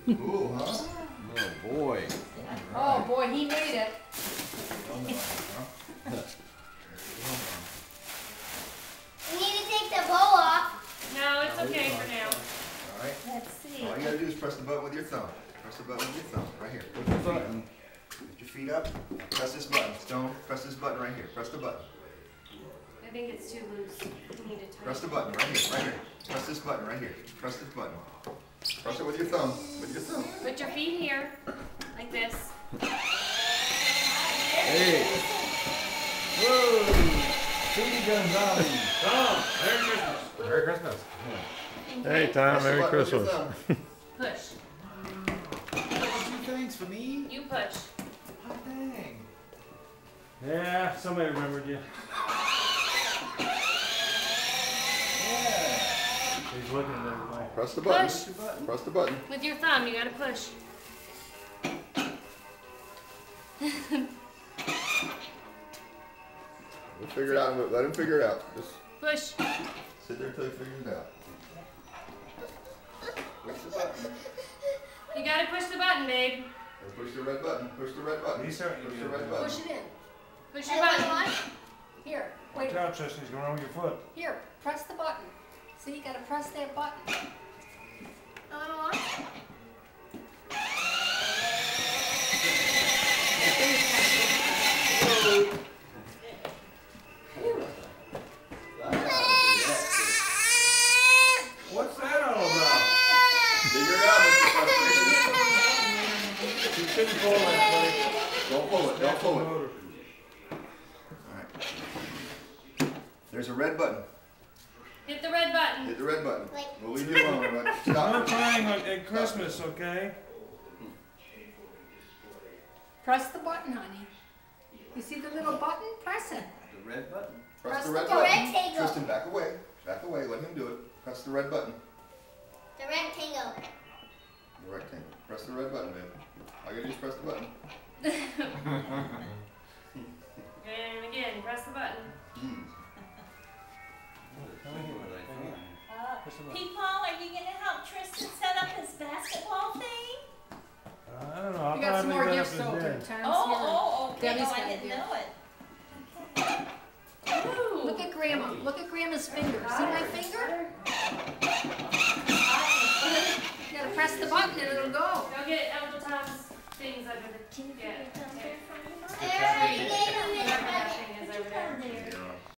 Cool, huh? Oh boy. Oh boy, he made it. We need to take the bow off. No, it's okay for now. Alright. Let's see. All you gotta do is press the button with your thumb. Press the button with your thumb, right here. Put your feet up. Lift your feet up. Press this button. Stone, press this button right here. Press the button. I think it's too loose. You need to tighten. Press the button right here, right here. Press this button right here. Press this button. Press it with your thumb. With your thumb. Put your feet here, like this. Hey. Whoa. Speedy Gonzalez. Tom, Merry Christmas. Merry Christmas. Hey, Tom, Press the Merry button with your Christmas. thumb. Push. Thanks for me. You push. Oh, dang. Yeah, somebody remembered you. He's looking at everybody. Press the button. Push. Press the button. With your thumb, you gotta push. We'll figure it out. Let him figure it out. Just Push. sit there till he figures it out. Push the button. You gotta push the button, babe. Or push the red button. Push the red button. He's starting to Push get the red it. button. Push it in. Push your Another button. one. Here, wait. Watch out, Tristan, he's going wrong with your foot. Here, press the button. See, you gotta press that button. Another one. What's that all about? Figure it out, Mr. Frustration. You shouldn't pull that way. Don't pull it. Don't pull it. Motor. Alright. There's a red button. Hit the red button. Hit the red button. Like- We'll leave you alone, but I'm stop. trying at Christmas, okay? Press the button, honey. You see the little button? Press it. The red button. Press the Press red the button. rectangle. Tristan, back away. Back away. Let him do it. Press the red button. The rectangle. The rectangle. Press the red button, babe. All you gotta do is press the button. And again, press the button. P-Paul, are you going to help Tristan set up his basketball thing? I don't know. I'll We got some probably more leave that gifts up to over. Dad. Tom's Oh, okay. Debbie's Oh, I got didn't it. know it. Ooh. Look at Grandma. Look at Grandma's finger. See my finger? You gotta press the button and it'll go. Go get Uncle Tom's things under the. Yeah.